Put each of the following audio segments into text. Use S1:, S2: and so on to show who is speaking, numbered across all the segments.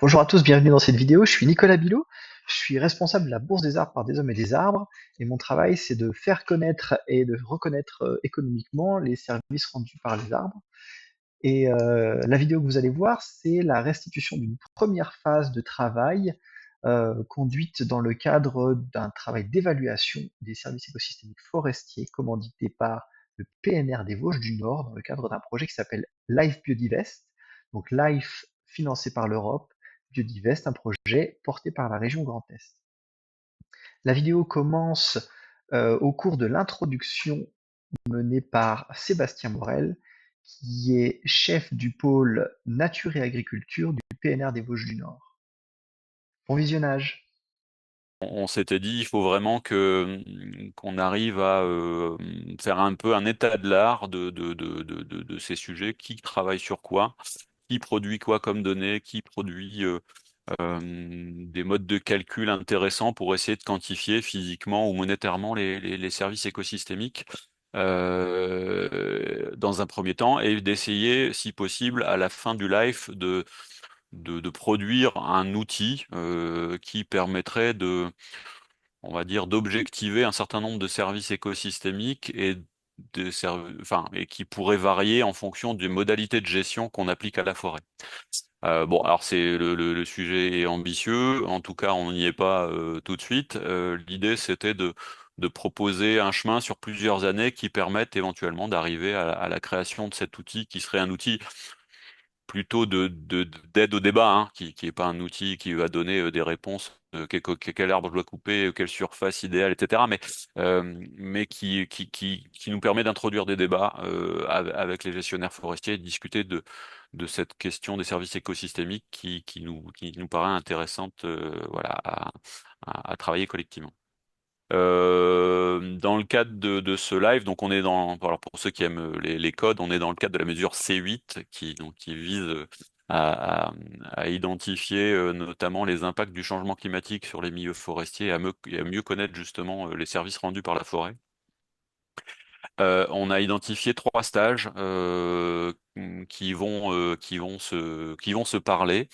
S1: Bonjour à tous, bienvenue dans cette vidéo. Je suis Nicolas Bilot, je suis responsable de la Bourse des arbres par des hommes et des arbres, et mon travail c'est de faire connaître et de reconnaître économiquement les services rendus par les arbres. Et la vidéo que vous allez voir, c'est la restitution d'une première phase de travail conduite dans le cadre d'un travail d'évaluation des services écosystémiques forestiers commandité par le PNR des Vosges du Nord dans le cadre d'un projet qui s'appelle Life Biodivest. Donc Life financé par l'Europe, Biodivest, un projet porté par la région Grand Est. La vidéo commence au cours de l'introduction menée par Sébastien Morel, qui est chef du pôle nature et agriculture du PNR des Vosges du Nord. Bon visionnage.
S2: On s'était dit, il faut vraiment qu'on arrive à faire un peu un état de l'art de ces sujets, qui travaille sur quoi, qui produit quoi comme données, qui produit des modes de calcul intéressants pour essayer de quantifier physiquement ou monétairement les services écosystémiques dans un premier temps, et d'essayer, si possible, à la fin du life, de produire un outil qui permettrait on va dire, d'objectiver un certain nombre de services écosystémiques et qui pourrait varier en fonction des modalités de gestion qu'on applique à la forêt. Bon, alors le sujet est ambitieux, en tout cas on n'y est pas tout de suite. L'idée c'était de proposer un chemin sur plusieurs années qui permettent éventuellement d'arriver à la création de cet outil, qui serait un outil plutôt d'aide au débat, hein, qui est pas un outil qui va donner des réponses, quel arbre je dois couper, quelle surface idéale, etc. Mais qui nous permet d'introduire des débats avec les gestionnaires forestiers et de discuter de cette question des services écosystémiques qui nous paraît intéressante, voilà, à travailler collectivement. Dans le cadre de ce live, donc on est alors pour ceux qui aiment les codes, on est dans le cadre de la mesure C8 qui vise à, à- à identifier notamment les impacts du changement climatique sur les milieux forestiers et à mieux connaître justement les services rendus par la forêt. On a identifié trois stages qui vont se parler.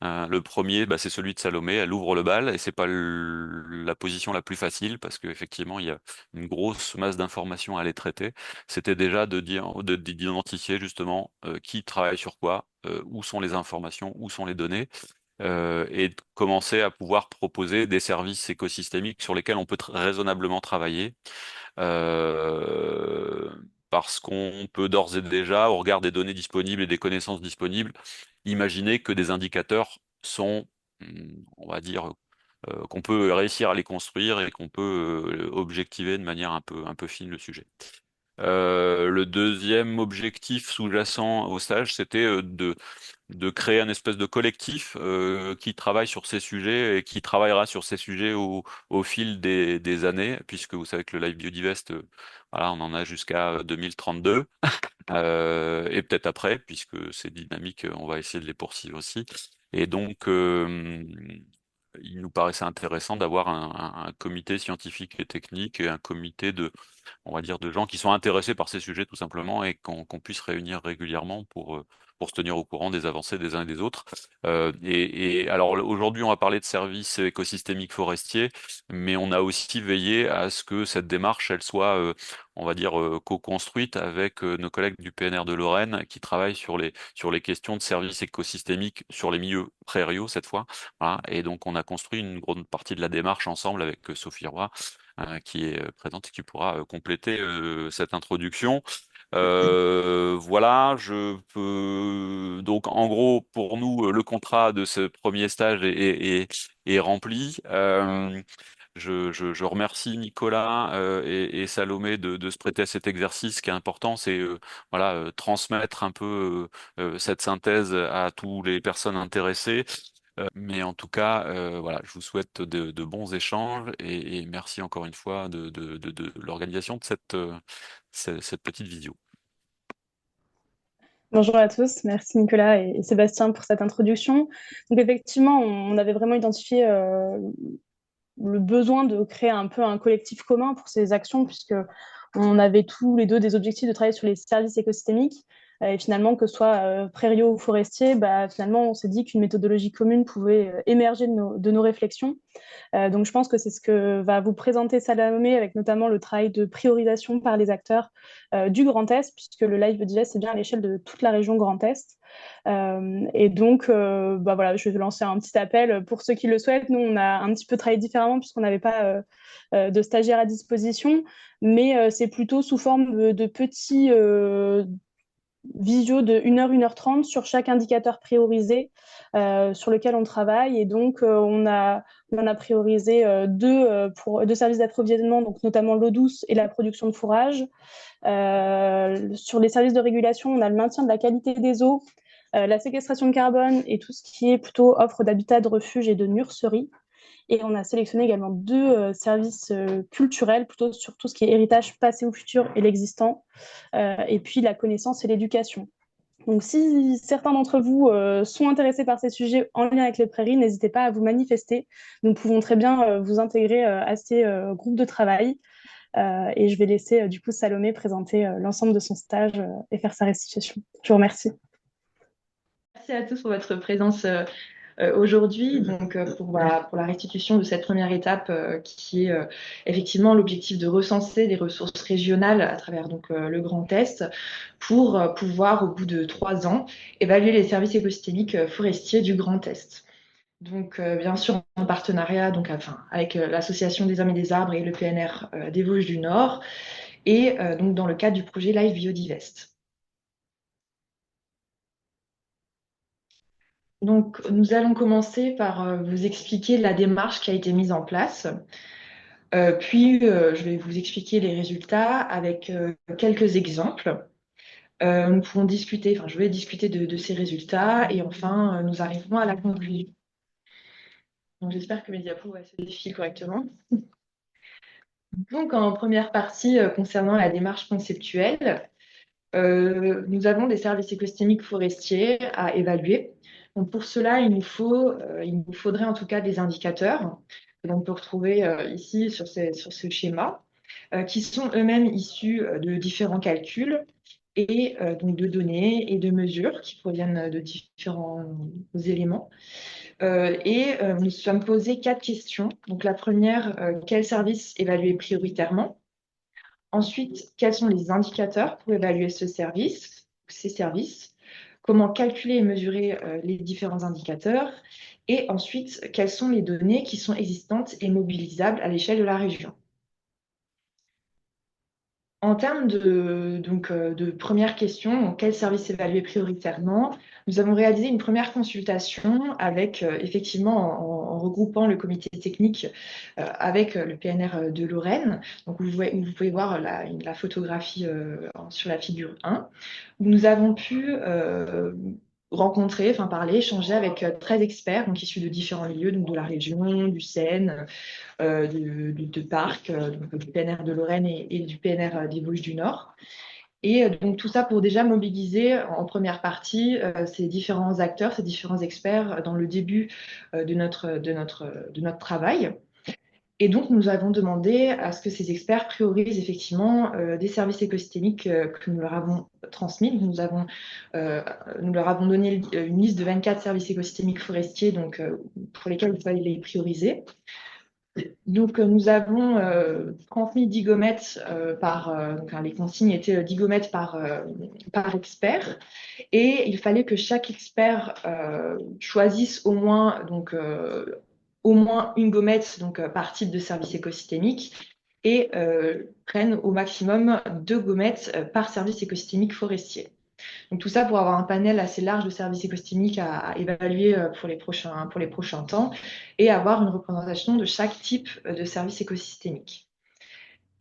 S2: Le premier, bah, c'est celui de Salomé. Elle ouvre le bal et c'est pas la position la plus facile parce qu'effectivement, il y a une grosse masse d'informations à aller traiter. C'était déjà de dire, d'identifier justement qui travaille sur quoi, où sont les informations, où sont les données, et de commencer à pouvoir proposer des services écosystémiques sur lesquels on peut raisonnablement travailler. Euh, Parce qu'on peut d'ores et déjà, au regard des données disponibles et des connaissances disponibles, imaginer que des indicateurs sont, on va dire, qu'on peut réussir à les construire et qu'on peut objectiver de manière un peu fine le sujet. Le deuxième objectif sous-jacent au stage, c'était de créer un espèce de collectif qui travaille sur ces sujets et qui travaillera sur ces sujets au fil des années, puisque vous savez que le Live Biodivest, voilà, on en a jusqu'à 2032, et peut-être après, puisque c'est dynamique, on va essayer de les poursuivre aussi. Et donc, il nous paraissait intéressant d'avoir un comité scientifique et technique et un comité on va dire, de gens qui sont intéressés par ces sujets tout simplement, et qu'on puisse réunir régulièrement pour se tenir au courant des avancées des uns et des autres. Et alors aujourd'hui, on va parler de services écosystémiques forestiers, mais on a aussi veillé à ce que cette démarche, elle soit, on va dire, co-construite avec nos collègues du PNR de Lorraine qui travaillent sur les questions de services écosystémiques sur les milieux prairiaux cette fois. Voilà. Et donc on a construit une grande partie de la démarche ensemble avec Sophie Roy, qui est présente et qui pourra compléter cette introduction. Voilà, je peux donc en gros pour nous le contrat de ce premier stage est rempli. Je remercie Nicolas et Salomé de se prêter à cet exercice. Ce qui est important, c'est voilà, transmettre un peu cette synthèse à toutes les personnes intéressées. Mais en tout cas, voilà, je vous souhaite de bons échanges et merci encore une fois de l'organisation de cette petite visio.
S3: Bonjour à tous, merci Nicolas et Sébastien pour cette introduction. Donc effectivement, on avait vraiment identifié le besoin de créer un peu un collectif commun pour ces actions, puisque on avait tous les deux des objectifs de travailler sur les services écosystémiques. Et finalement, que ce soit prairies ou forestier, finalement, on s'est dit qu'une méthodologie commune pouvait émerger de nos réflexions. Donc, je pense que c'est ce que va vous présenter Salomé, avec notamment le travail de priorisation par les acteurs du Grand Est, puisque le Live Digest, c'est bien à l'échelle de toute la région Grand Est. Et donc, voilà, je vais lancer un petit appel pour ceux qui le souhaitent. Nous, on a un petit peu travaillé différemment puisqu'on n'avait pas de stagiaires à disposition, mais c'est plutôt sous forme de petits visio de 1 heure, 1 h 30 sur chaque indicateur priorisé sur lequel on travaille. Et donc, on en a priorisé pour deux services d'approvisionnement, donc notamment l'eau douce et la production de fourrage. Sur les services de régulation, on a le maintien de la qualité des eaux, la séquestration de carbone et tout ce qui est plutôt offre d'habitat, de refuge et de nurserie. Et on a sélectionné également 2 services culturels, plutôt sur tout ce qui est héritage passé ou futur et l'existant, et puis la connaissance et l'éducation. Donc, si certains d'entre vous sont intéressés par ces sujets en lien avec les prairies, n'hésitez pas à vous manifester. Nous pouvons très bien vous intégrer à ces groupes de travail. Et je vais laisser du coup Salomé présenter l'ensemble de son stage et faire sa restitution. Je vous remercie.
S4: Merci à tous pour votre présence aujourd'hui, donc pour la restitution de cette première étape qui est effectivement l'objectif de recenser les ressources régionales à travers donc le Grand Est pour pouvoir au bout de 3 ans évaluer les services écosystémiques forestiers du Grand Est. Donc bien sûr en partenariat donc avec l'association des hommes et des arbres et le PNR des Vosges du Nord et donc dans le cadre du projet Live Biodivest. Donc, nous allons commencer par vous expliquer la démarche qui a été mise en place. Puis, je vais vous expliquer les résultats avec quelques exemples. Nous pourrons discuter, je vais discuter de ces résultats et enfin, nous arriverons à la conclusion. Donc, j'espère que mes diapos se défilent correctement. Donc, en première partie, concernant la démarche conceptuelle, nous avons des services écosystémiques forestiers à évaluer. Donc pour cela, il nous faudrait en tout cas des indicateurs que l'on peut retrouver ici sur ce schéma, qui sont eux-mêmes issus de différents calculs et donc de données et de mesures qui proviennent de différents éléments. Nous nous sommes posés 4 questions. Donc la première, quels services évaluer prioritairement? Ensuite, quels sont les indicateurs pour évaluer ces services? Comment calculer et mesurer les différents indicateurs? Et ensuite, quelles sont les données qui sont existantes et mobilisables à l'échelle de la région? En termes de première question, quel service évaluer prioritairement? Nous avons réalisé une première consultation avec, effectivement, en regroupant le comité technique avec le PNR de Lorraine. Donc, vous pouvez voir la photographie sur la figure 1, où nous avons pu rencontrer, parler, échanger avec 13 experts donc, issus de différents lieux, donc de la région, du Seine, de Parc, donc du PNR de Lorraine et du PNR des Vosges du Nord. Et donc tout ça pour déjà mobiliser en première partie ces différents acteurs, ces différents experts dans le début de notre travail. Et donc nous avons demandé à ce que ces experts priorisent effectivement des services écosystémiques que nous leur avons transmis. Nous leur avons donné une liste de 24 services écosystémiques forestiers donc, pour lesquels il fallait les prioriser. Donc, nous avons transmis 10 gommettes les consignes étaient 10 gommettes par expert. Et il fallait que chaque expert choisisse au moins une gommette par type de service écosystémique et prenne au maximum 2 gommettes par service écosystémique forestier. Donc tout ça pour avoir un panel assez large de services écosystémiques à évaluer pour les prochains temps et avoir une représentation de chaque type de service écosystémique.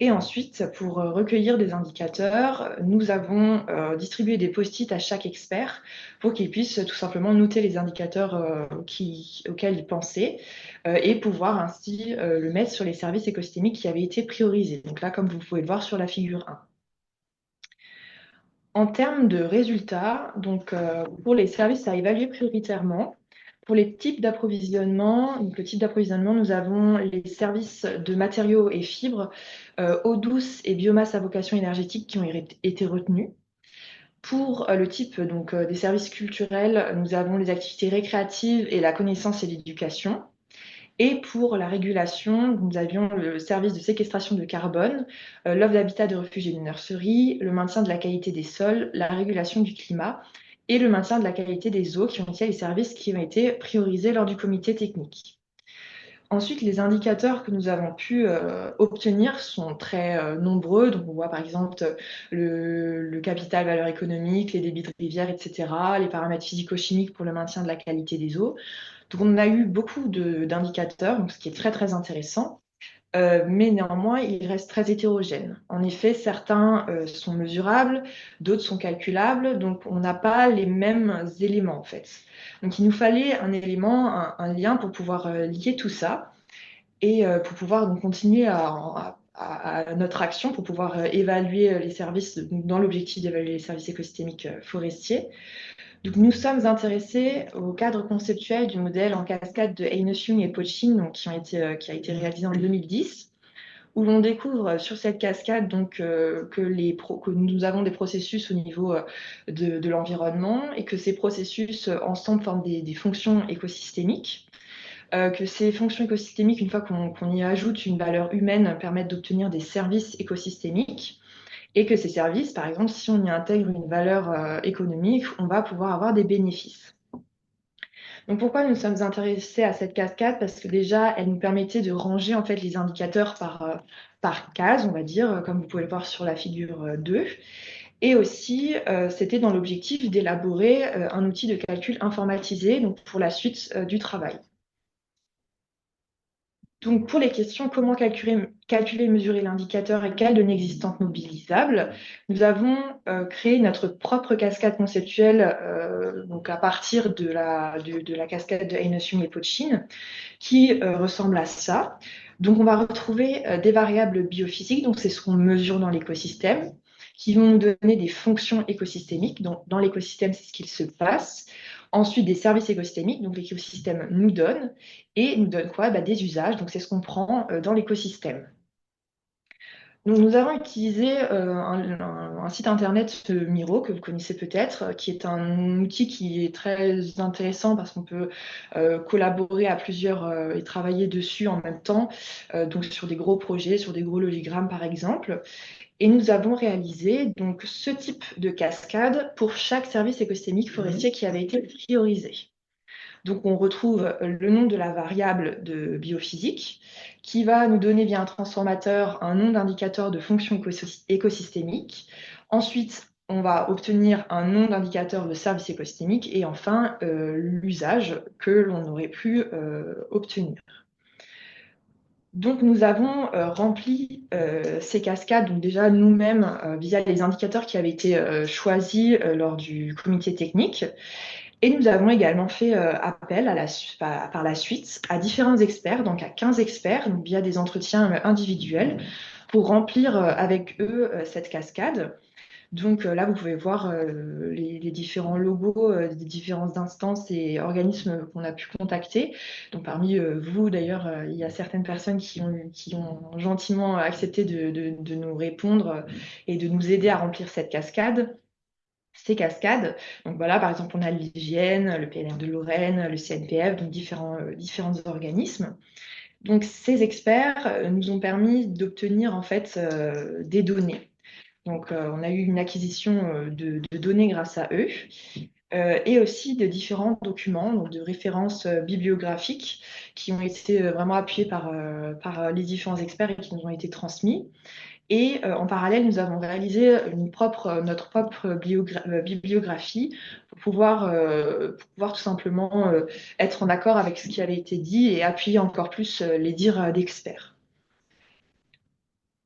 S4: Et ensuite, pour recueillir des indicateurs, nous avons distribué des post-it à chaque expert pour qu'il puisse tout simplement noter les indicateurs auxquels il pensait et pouvoir ainsi le mettre sur les services écosystémiques qui avaient été priorisés. Donc là, comme vous pouvez le voir sur la figure 1. En termes de résultats, donc pour les services à évaluer prioritairement, pour les types d'approvisionnement, nous avons les services de matériaux et fibres, eau douce et biomasse à vocation énergétique qui ont été retenus. Pour le type des services culturels, nous avons les activités récréatives et la connaissance et l'éducation. Et pour la régulation, nous avions le service de séquestration de carbone, l'offre d'habitat de refuge et de nurserie, le maintien de la qualité des sols, la régulation du climat et le maintien de la qualité des eaux, qui ont été les services qui ont été priorisés lors du comité technique. Ensuite, les indicateurs que nous avons pu obtenir sont très nombreux. Donc, on voit par exemple le capital valeur économique, les débits de rivière, etc., les paramètres physico-chimiques pour le maintien de la qualité des eaux. Donc, on a eu beaucoup d'indicateurs, ce qui est très, très intéressant. Mais néanmoins, il reste très hétérogène. En effet, certains sont mesurables, d'autres sont calculables, donc on n'a pas les mêmes éléments en fait. Donc il nous fallait un élément, un lien pour pouvoir lier tout ça et pour pouvoir donc, continuer à notre action, pour pouvoir évaluer les services, dans l'objectif d'évaluer les services écosystémiques forestiers. Donc, nous sommes intéressés au cadre conceptuel du modèle en cascade de Heineschung et Pochin, qui a été réalisé en 2010, où l'on découvre sur cette cascade que nous avons des processus au niveau de l'environnement et que ces processus ensemble forment des fonctions écosystémiques. Que ces fonctions écosystémiques, une fois qu'on y ajoute une valeur humaine, permettent d'obtenir des services écosystémiques. Et que ces services, par exemple, si on y intègre une valeur économique, on va pouvoir avoir des bénéfices. Donc pourquoi nous sommes intéressés à cette cascade? Parce que déjà, elle nous permettait de ranger en fait les indicateurs par case, on va dire, comme vous pouvez le voir sur la figure 2. Et aussi, c'était dans l'objectif d'élaborer un outil de calcul informatisé donc pour la suite du travail. Donc, pour les questions comment calculer et mesurer l'indicateur et quelles données existantes mobilisables, nous avons créé notre propre cascade conceptuelle donc à partir de la cascade de Heineschung et Pochin, qui ressemble à ça. Donc, on va retrouver des variables biophysiques, donc c'est ce qu'on mesure dans l'écosystème, qui vont nous donner des fonctions écosystémiques. Donc, dans l'écosystème, c'est ce qu'il se passe. Ensuite, des services écosystémiques, donc l'écosystème nous donne. Et nous donne quoi? Des usages, donc c'est ce qu'on prend dans l'écosystème. Donc, nous avons utilisé un site internet Miro, que vous connaissez peut-être, qui est un outil qui est très intéressant parce qu'on peut collaborer à plusieurs et travailler dessus en même temps, donc sur des gros projets, sur des gros logigrammes par exemple. Et nous avons réalisé donc ce type de cascade pour chaque service écosystémique forestier qui avait été priorisé. Donc, on retrouve le nom de la variable de biophysique qui va nous donner via un transformateur un nom d'indicateur de fonction écosystémique. Ensuite, on va obtenir un nom d'indicateur de service écosystémique et enfin l'usage que l'on aurait pu obtenir. Donc, nous avons rempli ces cascades, donc déjà nous-mêmes via les indicateurs qui avaient été choisis lors du comité technique. Et nous avons également fait appel par la suite à différents experts, donc à 15 experts, donc via des entretiens individuels, pour remplir avec eux cette cascade. Donc là, vous pouvez voir les différents logos des différentes instances et organismes qu'on a pu contacter. Donc parmi vous, d'ailleurs, il y a certaines personnes qui ont gentiment accepté de nous répondre et de nous aider à remplir cette cascade. Ces cascades. Donc voilà, par exemple, on a l'IGN, le PNR de Lorraine, le CNPF, donc différents organismes. Donc ces experts nous ont permis d'obtenir en fait des données. Donc on a eu une acquisition de données grâce à eux et aussi de différents documents, donc de références bibliographiques qui ont été vraiment appuyés par les différents experts et qui nous ont été transmis. Et en parallèle, nous avons réalisé notre propre bibliographie pour pouvoir tout simplement être en accord avec ce qui avait été dit et appuyer encore plus les dires d'experts.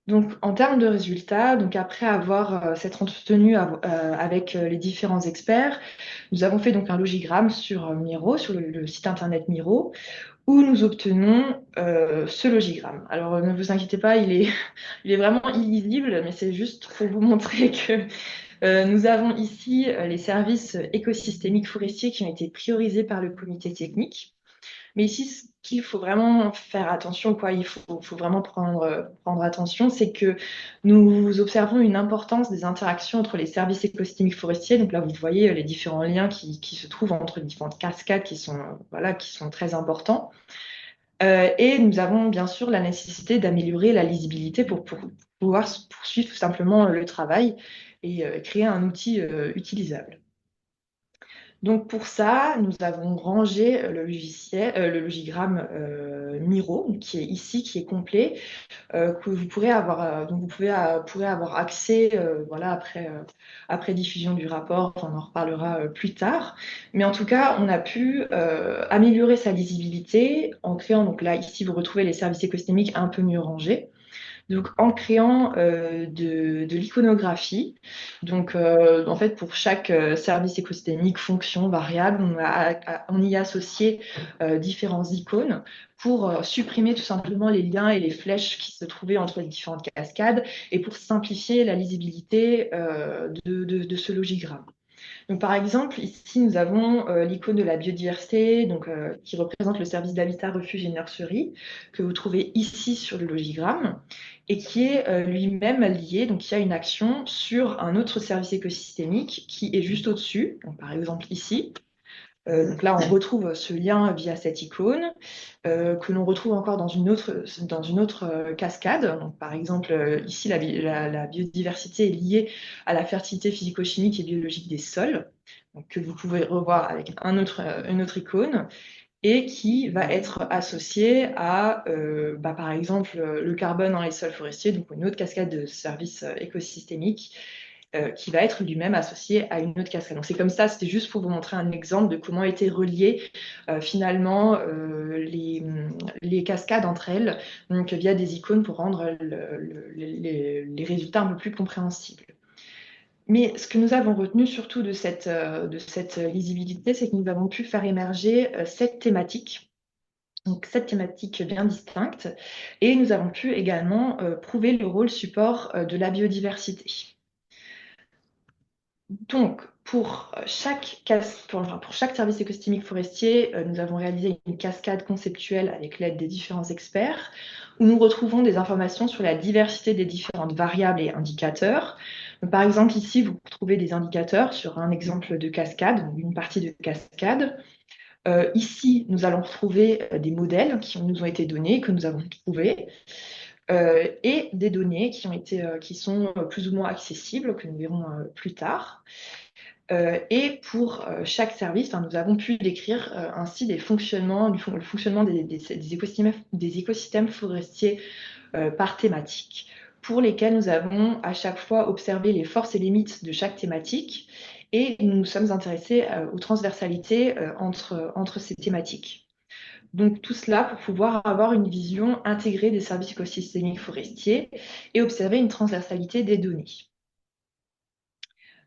S4: Donc, en termes de résultats, donc après avoir s'être entretenu avec les différents experts, nous avons fait donc un logigramme sur Miro, sur le site internet Miro, où nous obtenons ce logigramme. Alors, ne vous inquiétez pas, il est vraiment illisible, mais c'est juste pour vous montrer que nous avons ici les services écosystémiques forestiers qui ont été priorisés par le comité technique. Mais ici, ce qu'il faut vraiment faire attention, quoi, il faut vraiment prendre attention, c'est que nous observons une importance des interactions entre les services écosystémiques forestiers. Donc là, vous voyez les différents liens qui se trouvent entre les différentes cascades voilà, qui sont très importants. Et nous avons bien sûr la nécessité d'améliorer la lisibilité pour pouvoir poursuivre tout simplement le travail et créer un outil utilisable. Donc pour ça, nous avons rangé le logigramme Miro, qui est ici, qui est complet, que vous pourrez avoir, dont vous pourrez avoir accès voilà, après diffusion du rapport. On en reparlera plus tard. Mais en tout cas, on a pu améliorer sa lisibilité en créant, donc là, ici, vous retrouvez les services écosystémiques un peu mieux rangés. Donc, en créant de l'iconographie. Donc, en fait, pour chaque service écosystémique, fonction, variable, on y a associé différents icônes pour supprimer tout simplement les liens et les flèches qui se trouvaient entre les différentes cascades et pour simplifier la lisibilité de ce logigramme. Donc, par exemple, ici, nous avons l'icône de la biodiversité, donc, qui représente le service d'habitat, refuge et nurserie, que vous trouvez ici sur le logigramme, et qui est lui-même lié, donc il y a une action sur un autre service écosystémique qui est juste au-dessus, donc par exemple ici. Donc là, on retrouve ce lien via cette icône, que l'on retrouve encore dans une autre cascade. Donc, par exemple, ici, la biodiversité est liée à la fertilité physico-chimique et biologique des sols, donc, que vous pouvez revoir avec une autre icône, et qui va être associée à, par exemple, le carbone dans les sols forestiers, donc une autre cascade de services écosystémiques, qui va être lui-même associé à une autre cascade. Donc c'est comme ça, c'était juste pour vous montrer un exemple de comment étaient reliées finalement les cascades entre elles, donc via des icônes pour rendre les résultats un peu plus compréhensibles. Mais ce que nous avons retenu surtout de cette lisibilité, c'est que nous avons pu faire émerger 7 thématiques. Donc 7 thématiques bien distinctes. Et nous avons pu également prouver le rôle support de la biodiversité. Donc, pour chaque service écosystémique forestier, nous avons réalisé une cascade conceptuelle avec l'aide des différents experts, où nous retrouvons des informations sur la diversité des différentes variables et indicateurs. Donc, par exemple, ici, vous trouvez des indicateurs sur un exemple de cascade, une partie de cascade. Ici, nous allons retrouver des modèles qui nous ont été donnés, que nous avons trouvés. Et des données qui sont plus ou moins accessibles, que nous verrons plus tard. Et pour chaque service, nous avons pu décrire ainsi le fonctionnement des écosystèmes forestiers par thématique, pour lesquels nous avons à chaque fois observé les forces et limites de chaque thématique, et nous nous sommes intéressés aux transversalités entre ces thématiques. Donc tout cela pour pouvoir avoir une vision intégrée des services écosystémiques forestiers et observer une transversalité des données.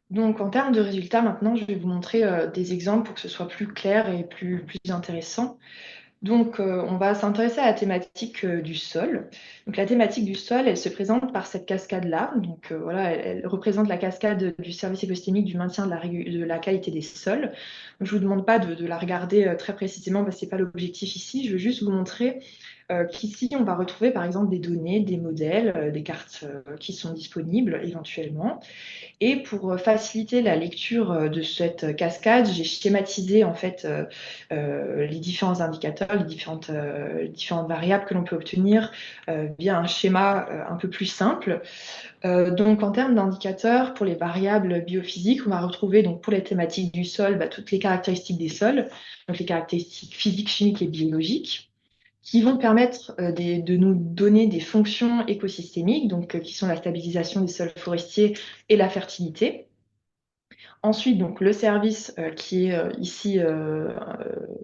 S4: Donc en termes de résultats, maintenant, je vais vous montrer des exemples pour que ce soit plus clair et plus intéressant. Donc on va s'intéresser à la thématique du sol. Donc la thématique du sol, elle se présente par cette cascade-là. Donc voilà, elle représente la cascade du service écosystémique du maintien de la qualité des sols. Donc, je ne vous demande pas de la regarder très précisément parce que ce n'est pas l'objectif ici. Je veux juste vous montrer qu'ici, on va retrouver par exemple des données, des modèles, des cartes qui sont disponibles éventuellement. Et pour faciliter la lecture de cette cascade, j'ai schématisé en fait les différents indicateurs, les différentes variables que l'on peut obtenir via un schéma un peu plus simple. Donc en termes d'indicateurs, pour les variables biophysiques, on va retrouver donc pour les thématiques du sol toutes les caractéristiques des sols, donc les caractéristiques physiques, chimiques et biologiques, qui vont permettre de nous donner des fonctions écosystémiques, donc qui sont la stabilisation des sols forestiers et la fertilité. Ensuite, donc, le service qui est ici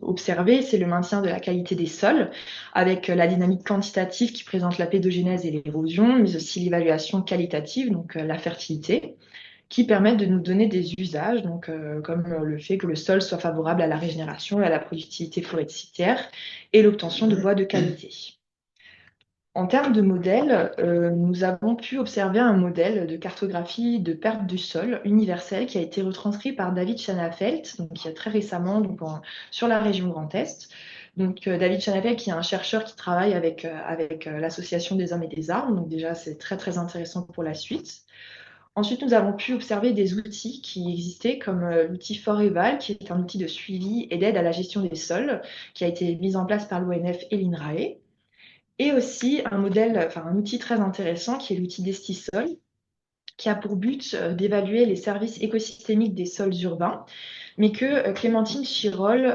S4: observé, c'est le maintien de la qualité des sols, avec la dynamique quantitative qui présente la pédogénèse et l'érosion, mais aussi l'évaluation qualitative, donc la fertilité, qui permettent de nous donner des usages, donc, comme le fait que le sol soit favorable à la régénération et à la productivité forestière et l'obtention de bois de qualité. En termes de modèles, nous avons pu observer un modèle de cartographie de perte du sol universel qui a été retranscrit par David Schanafelt, donc, il y a très récemment sur la région Grand Est. Donc, David Chanapel, qui est un chercheur qui travaille avec l'Association des hommes et des arbres. Donc déjà, c'est très, très intéressant pour la suite. Ensuite, nous avons pu observer des outils qui existaient, comme l'outil Foreval, qui est un outil de suivi et d'aide à la gestion des sols, qui a été mis en place par l'ONF et l'INRAE. Et aussi un outil très intéressant qui est l'outil Destisol, qui a pour but d'évaluer les services écosystémiques des sols urbains, mais que Clémentine Chirol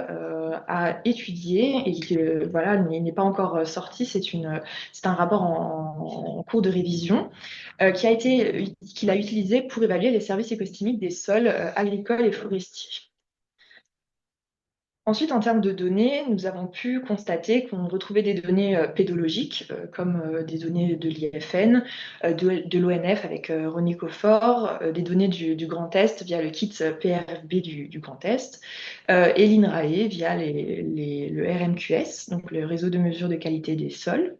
S4: a étudié et qui voilà, n'est pas encore sorti. C'est un rapport en cours de révision qu'il a utilisé pour évaluer les services écosystémiques des sols agricoles et forestiers. Ensuite, en termes de données, nous avons pu constater qu'on retrouvait des données pédologiques, comme des données de l'IFN, de l'ONF avec René Coffort, des données du Grand Est via le kit PRFB du Grand Est, et l'INRAE via le RMQS, donc le réseau de mesure de qualité des sols,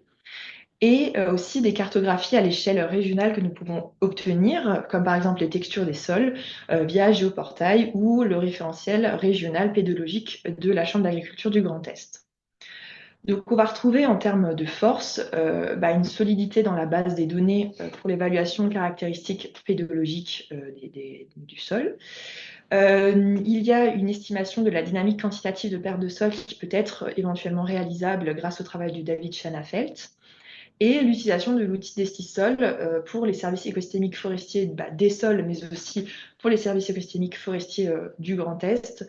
S4: et aussi des cartographies à l'échelle régionale que nous pouvons obtenir, comme par exemple les textures des sols via Géoportail ou le référentiel régional pédologique de la Chambre d'agriculture du Grand Est. Donc on va retrouver en termes de force une solidité dans la base des données pour l'évaluation de caractéristiques pédologiques du sol. Il y a une estimation de la dynamique quantitative de perte de sol qui peut être éventuellement réalisable grâce au travail de David Schanafelt, et l'utilisation de l'outil Destisol pour les services écosystémiques forestiers des sols, mais aussi pour les services écosystémiques forestiers du Grand Est,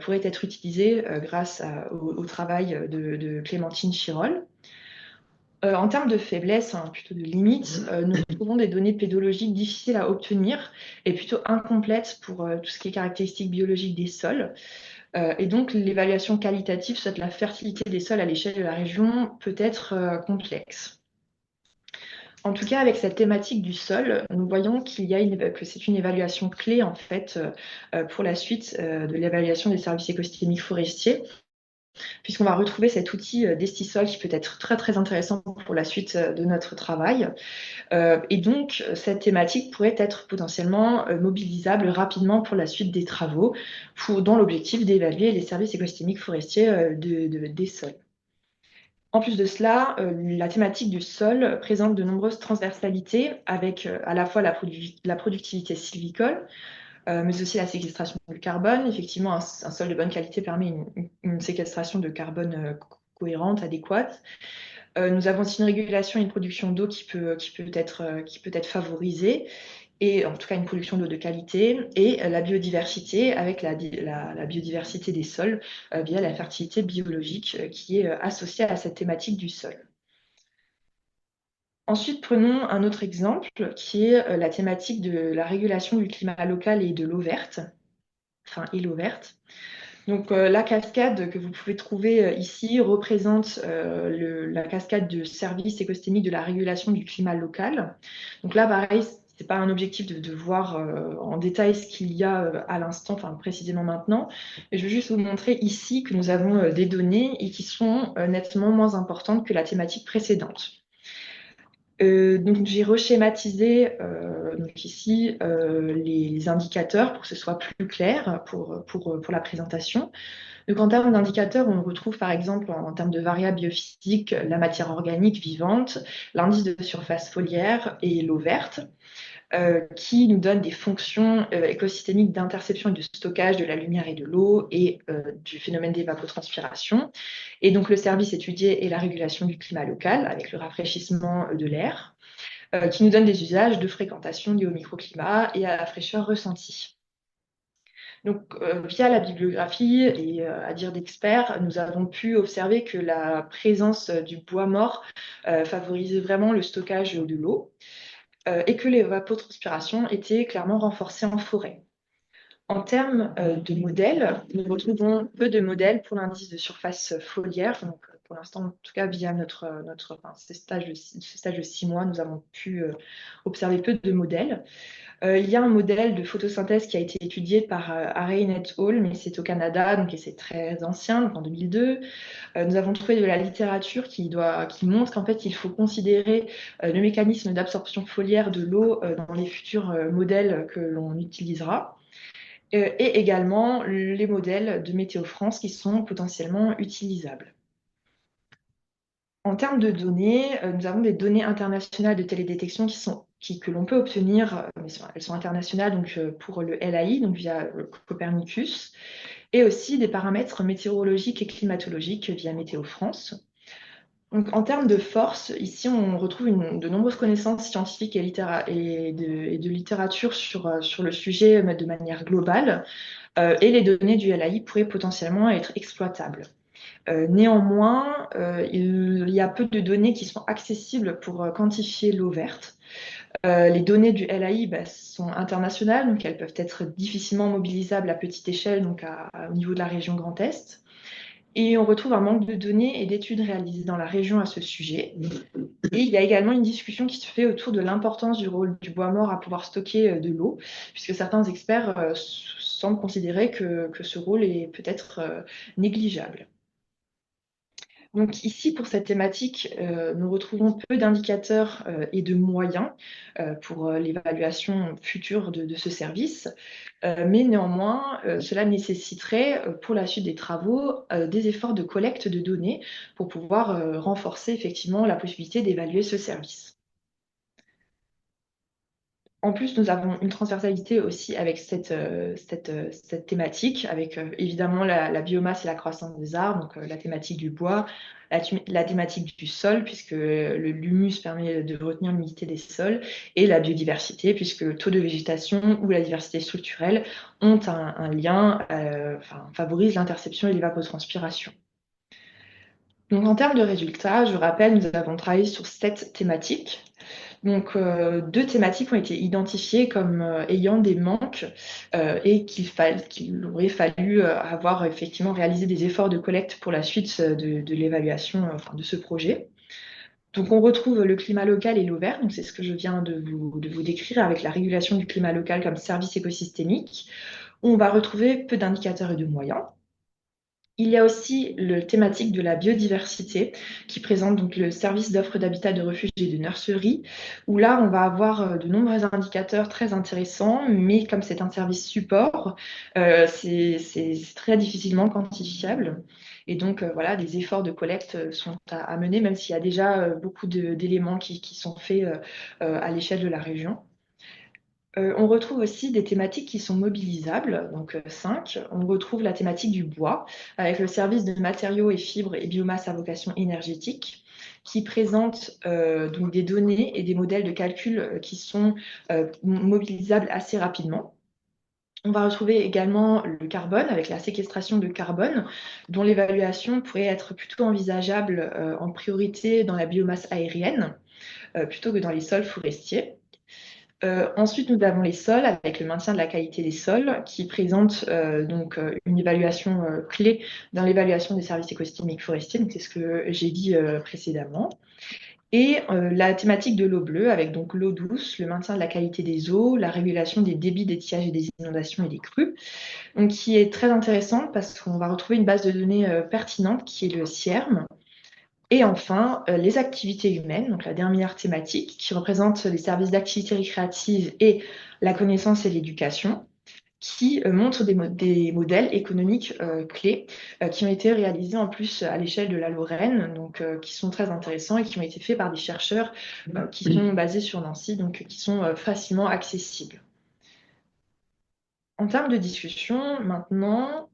S4: pourrait être utilisée grâce au travail de Clémentine Chirol. En termes de faiblesse, plutôt de limites, nous trouvons des données pédologiques difficiles à obtenir et plutôt incomplètes pour tout ce qui est caractéristiques biologiques des sols. Et donc, l'évaluation qualitative, soit de la fertilité des sols à l'échelle de la région, peut être complexe. En tout cas, avec cette thématique du sol, nous voyons que c'est une évaluation clé en fait pour la suite de l'évaluation des services écosystémiques forestiers, puisqu'on va retrouver cet outil Destisol qui peut être très très intéressant pour la suite de notre travail. Et donc, cette thématique pourrait être potentiellement mobilisable rapidement pour la suite des travaux, dans l'objectif d'évaluer les services écosystémiques forestiers des sols. En plus de cela, la thématique du sol présente de nombreuses transversalités avec à la fois la productivité sylvicole, mais aussi la séquestration du carbone. Effectivement, un sol de bonne qualité permet une séquestration de carbone cohérente, adéquate. Nous avons aussi une régulation et une production d'eau qui peut être favorisée, et en tout cas une production d'eau de qualité, et la biodiversité avec la biodiversité des sols via la fertilité biologique qui est associée à cette thématique du sol. Ensuite, prenons un autre exemple qui est la thématique de la régulation du climat local et de l'eau verte, et l'eau verte. Donc la cascade que vous pouvez trouver ici représente la cascade de services écosystémiques de la régulation du climat local. Donc là, pareil, c'est pas un objectif de voir en détail ce qu'il y a à l'instant, précisément maintenant. Mais je veux juste vous montrer ici que nous avons des données et qui sont nettement moins importantes que la thématique précédente. Donc j'ai reschématisé donc ici les indicateurs pour que ce soit plus clair pour la présentation. Donc en termes d'indicateurs, on retrouve par exemple en termes de variables biophysiques la matière organique vivante, l'indice de surface foliaire et l'eau verte, qui nous donnent des fonctions écosystémiques d'interception et de stockage de la lumière et de l'eau et du phénomène d'évapotranspiration. Et donc le service étudié est la régulation du climat local avec le rafraîchissement de l'air, qui nous donne des usages de fréquentation liés au microclimat et à la fraîcheur ressentie. Donc, via la bibliographie et à dire d'experts, nous avons pu observer que la présence du bois mort favorisait vraiment le stockage de l'eau et que l'évapotranspiration était clairement renforcée en forêt. En termes de modèles, nous retrouvons peu de modèles pour l'indice de surface foliaire. Donc, pour l'instant, en tout cas, via ce stage de 6 mois, nous avons pu observer peu de modèles. Il y a un modèle de photosynthèse qui a été étudié par Arrain et al., mais c'est au Canada, donc, et c'est très ancien, donc en 2002. Nous avons trouvé de la littérature qui montre qu'en fait, il faut considérer le mécanisme d'absorption foliaire de l'eau dans les futurs modèles que l'on utilisera. Et également les modèles de Météo France qui sont potentiellement utilisables. En termes de données, nous avons des données internationales de télédétection que l'on peut obtenir, mais elles sont internationales donc, pour le LAI, donc via Copernicus, et aussi des paramètres météorologiques et climatologiques via Météo France. Donc, en termes de force, ici, on retrouve de nombreuses connaissances scientifiques et de littérature sur le sujet de manière globale, et les données du LAI pourraient potentiellement être exploitables. Néanmoins, il y a peu de données qui sont accessibles pour quantifier l'eau verte. Les données du LAI sont internationales, donc elles peuvent être difficilement mobilisables à petite échelle, donc au niveau de la région Grand Est. Et on retrouve un manque de données et d'études réalisées dans la région à ce sujet. Et il y a également une discussion qui se fait autour de l'importance du rôle du bois mort à pouvoir stocker de l'eau, puisque certains experts semblent considérer que ce rôle est peut-être négligeable. Donc ici, pour cette thématique, nous retrouvons peu d'indicateurs et de moyens pour l'évaluation future de ce service, mais néanmoins, cela nécessiterait pour la suite des travaux des efforts de collecte de données pour pouvoir renforcer effectivement la possibilité d'évaluer ce service. En plus, nous avons une transversalité aussi avec cette thématique, avec évidemment la biomasse et la croissance des arbres, donc la thématique du bois, la thématique du sol, puisque l'humus permet de retenir l'humidité des sols, et la biodiversité, puisque le taux de végétation ou la diversité structurelle ont un lien, favorisent l'interception et l'évapotranspiration. Donc en termes de résultats, je rappelle, nous avons travaillé sur 7 thématiques. Donc, 2 thématiques ont été identifiées comme ayant des manques et qu'il aurait fallu avoir effectivement réalisé des efforts de collecte pour la suite de l'évaluation de ce projet. Donc, on retrouve le climat local et l'eau verte. Donc, c'est ce que je viens de vous décrire avec la régulation du climat local comme service écosystémique. On va retrouver peu d'indicateurs et de moyens. Il y a aussi le thématique de la biodiversité qui présente donc le service d'offre d'habitat de refuge et de nurserie, où là, on va avoir de nombreux indicateurs très intéressants, mais comme c'est un service support, c'est très difficilement quantifiable. Et donc, voilà, des efforts de collecte sont à mener, même s'il y a déjà beaucoup d'éléments qui sont faits à l'échelle de la région. On retrouve aussi des thématiques qui sont mobilisables, donc 5. On retrouve la thématique du bois, avec le service de matériaux et fibres et biomasse à vocation énergétique, qui présente donc des données et des modèles de calcul qui sont mobilisables assez rapidement. On va retrouver également le carbone, avec la séquestration de carbone, dont l'évaluation pourrait être plutôt envisageable en priorité dans la biomasse aérienne, plutôt que dans les sols forestiers. Ensuite, nous avons les sols avec le maintien de la qualité des sols qui présente donc une évaluation clé dans l'évaluation des services écosystémiques forestiers. Donc, c'est ce que j'ai dit précédemment. Et la thématique de l'eau bleue avec donc l'eau douce, le maintien de la qualité des eaux, la régulation des débits d'étiage et des inondations et des crues, donc qui est très intéressante parce qu'on va retrouver une base de données pertinente qui est le CIERM. Et enfin, les activités humaines, donc la dernière thématique, qui représente les services d'activité récréative et la connaissance et l'éducation, qui montrent des modèles économiques clés qui ont été réalisés en plus à l'échelle de la Lorraine, donc qui sont très intéressants et qui ont été faits par des chercheurs qui sont basés sur Nancy, donc qui sont facilement accessibles. En termes de discussion, maintenant,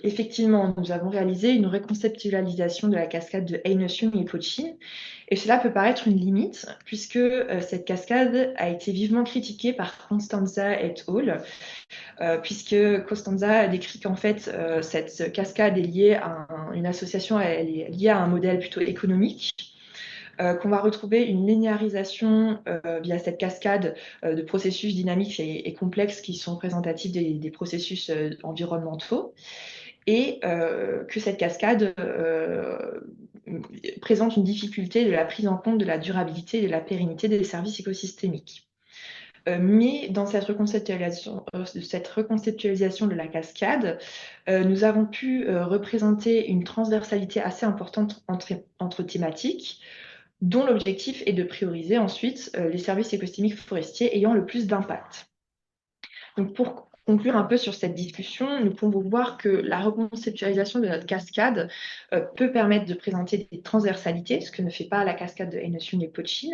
S4: effectivement, nous avons réalisé une reconceptualisation de la cascade de Heinesung et Pochin, et cela peut paraître une limite, puisque cette cascade a été vivement critiquée par Constanza et al., puisque Constanza décrit qu'en fait, cette cascade est liée à une association, elle est liée à un modèle plutôt économique, qu'on va retrouver une linéarisation via cette cascade de processus dynamiques et complexes qui sont représentatifs des processus environnementaux, et que cette cascade présente une difficulté de la prise en compte de la durabilité et de la pérennité des services écosystémiques. Mais dans cette reconceptualisation de la cascade, nous avons pu représenter une transversalité assez importante entre thématiques, dont l'objectif est de prioriser ensuite les services écosystémiques forestiers ayant le plus d'impact. Donc pour conclure un peu sur cette discussion, nous pouvons voir que la reconceptualisation de notre cascade peut permettre de présenter des transversalités, ce que ne fait pas la cascade de Hainosung et Pochin.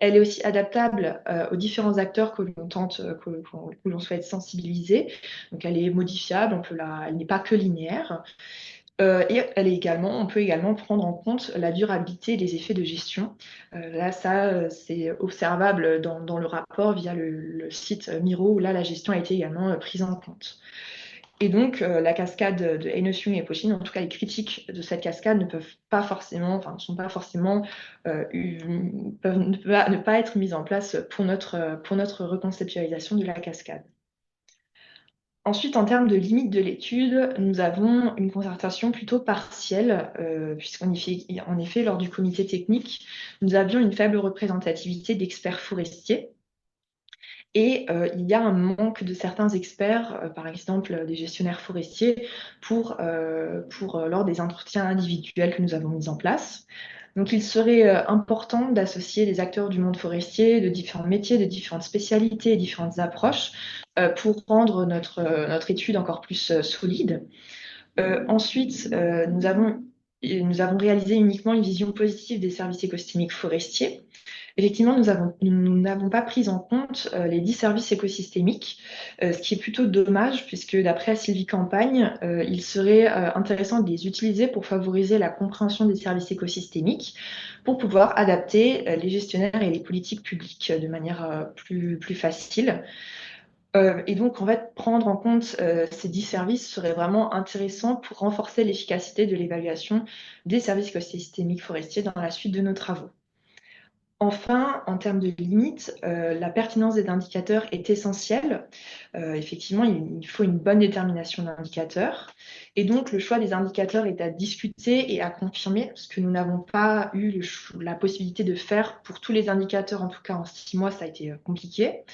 S4: Elle est aussi adaptable aux différents acteurs que l'on tente, que l'on souhaite sensibiliser. Donc elle est modifiable, elle n'est pas que linéaire. Et on peut également prendre en compte la durabilité et les effets de gestion. Là, ça, c'est observable dans le rapport via le site Miro, où là, la gestion a été également prise en compte. Et donc, la cascade de Hainosung et Pochin, en tout cas les critiques de cette cascade ne peuvent pas forcément, enfin, ne sont pas forcément, peuvent ne pas être mises en place pour notre reconceptualisation de la cascade. Ensuite, en termes de limites de l'étude, nous avons une concertation plutôt partielle, puisqu'en effet, lors du comité technique, nous avions une faible représentativité d'experts forestiers. Et il y a un manque de certains experts, par exemple des gestionnaires forestiers, lors des entretiens individuels que nous avons mis en place. Donc, il serait important d'associer des acteurs du monde forestier, de différents métiers, de différentes spécialités et différentes approches pour rendre notre étude encore plus solide. Ensuite, nous avons réalisé uniquement une vision positive des services écosystémiques forestiers. Effectivement, nous n'avons pas pris en compte les 10 services écosystémiques, ce qui est plutôt dommage, puisque d'après Sylvie Campagne, il serait intéressant de les utiliser pour favoriser la compréhension des services écosystémiques, pour pouvoir adapter les gestionnaires et les politiques publiques de manière plus facile. Et donc, en fait, prendre en compte ces 10 services serait vraiment intéressant pour renforcer l'efficacité de l'évaluation des services écosystémiques forestiers dans la suite de nos travaux. Enfin, en termes de limites, la pertinence des indicateurs est essentielle. Effectivement, il faut une bonne détermination d'indicateurs. Et donc, le choix des indicateurs est à discuter et à confirmer, parce que nous n'avons pas eu la possibilité de faire pour tous les indicateurs, en tout cas en 6 mois, ça a été compliqué.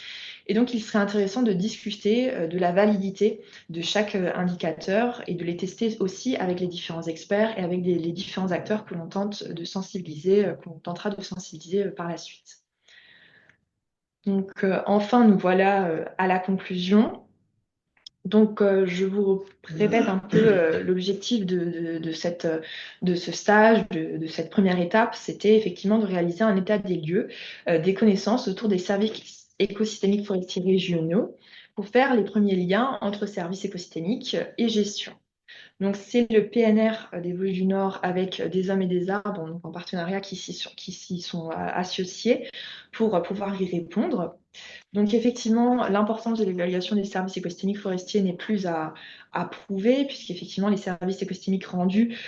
S4: Et donc, il serait intéressant de discuter de la validité de chaque indicateur et de les tester aussi avec les différents experts et avec les différents acteurs que l'on tente de sensibiliser, que l'on tentera de sensibiliser par la suite. Donc, enfin, nous voilà à la conclusion. Donc, je vous répète un peu l'objectif de ce stage, de cette première étape, c'était effectivement de réaliser un état des lieux, des connaissances autour des services écosystémiques forestiers régionaux pour faire les premiers liens entre services écosystémiques et gestion. Donc, c'est le PNR des Vosges du Nord avec des hommes et des arbres, donc en partenariat, qui s'y sont associés pour pouvoir y répondre. Donc, effectivement, l'importance de l'évaluation des services écosystémiques forestiers n'est plus à prouver, puisqu'effectivement, les services écosystémiques rendus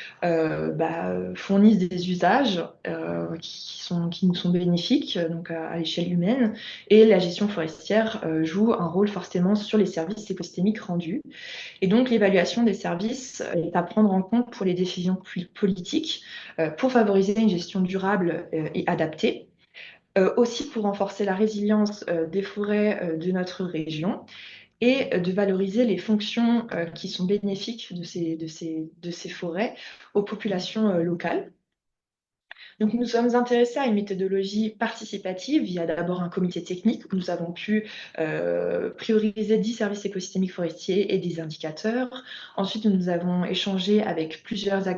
S4: fournissent des usages qui nous sont bénéfiques, donc à l'échelle humaine, et la gestion forestière joue un rôle forcément sur les services écosystémiques rendus. Et donc, l'évaluation des services est à prendre en compte pour les décisions politiques, pour favoriser une gestion durable et adaptée. Aussi pour renforcer la résilience des forêts de notre région et de valoriser les fonctions qui sont bénéfiques de ces forêts aux populations locales. Donc, nous sommes intéressés à une méthodologie participative via d'abord un comité technique où nous avons pu prioriser 10 services écosystémiques forestiers et des indicateurs. Ensuite, nous avons échangé avec plusieurs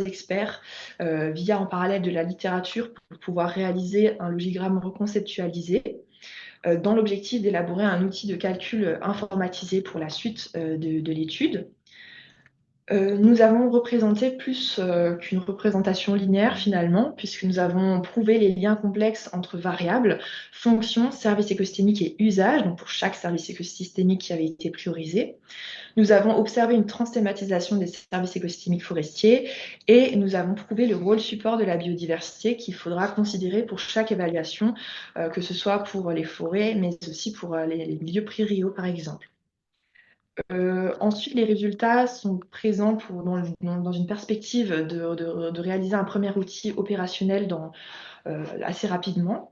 S4: experts via en parallèle de la littérature pour pouvoir réaliser un logigramme reconceptualisé dans l'objectif d'élaborer un outil de calcul informatisé pour la suite de l'étude. Nous avons représenté plus qu'une représentation linéaire finalement, puisque nous avons prouvé les liens complexes entre variables, fonctions, services écosystémiques et usages, donc pour chaque service écosystémique qui avait été priorisé. Nous avons observé une transthématisation des services écosystémiques forestiers et nous avons prouvé le rôle support de la biodiversité qu'il faudra considérer pour chaque évaluation, que ce soit pour les forêts, mais aussi pour les milieux prairiaux par exemple. Ensuite, les résultats sont présents dans une perspective de réaliser un premier outil opérationnel assez rapidement.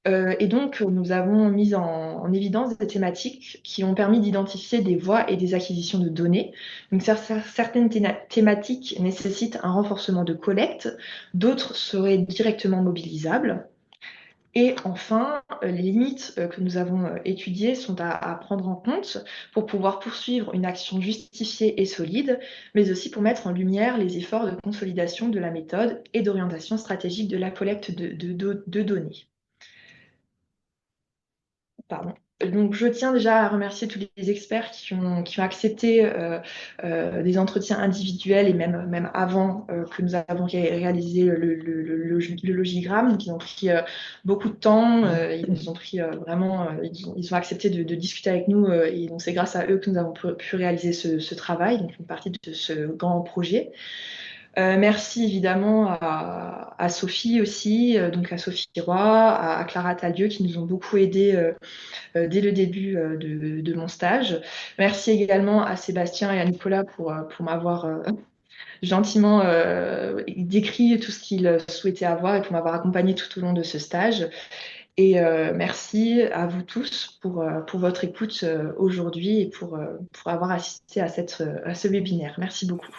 S4: Et donc, nous avons mis en évidence des thématiques qui ont permis d'identifier des voies et des acquisitions de données. Donc, certaines thématiques nécessitent un renforcement de collecte, d'autres seraient directement mobilisables. Et enfin, les limites que nous avons étudiées sont à prendre en compte pour pouvoir poursuivre une action justifiée et solide, mais aussi pour mettre en lumière les efforts de consolidation de la méthode et d'orientation stratégique de la collecte de données. Pardon. Donc, je tiens déjà à remercier tous les experts qui ont accepté des entretiens individuels et même avant que nous avons réalisé le logigramme. Donc, ils ont pris beaucoup de temps, ils ont pris vraiment, ils ont accepté de discuter avec nous et donc c'est grâce à eux que nous avons pu réaliser ce travail, donc une partie de ce grand projet. Merci évidemment à Sophie aussi, donc à Sophie Roy, à Clara Talieu qui nous ont beaucoup aidés dès le début de mon stage. Merci également à Sébastien et à Nicolas pour m'avoir gentiment décrit tout ce qu'ils souhaitaient avoir et pour m'avoir accompagné tout au long de ce stage. Et merci à vous tous pour votre écoute aujourd'hui et pour avoir assisté à ce webinaire. Merci beaucoup.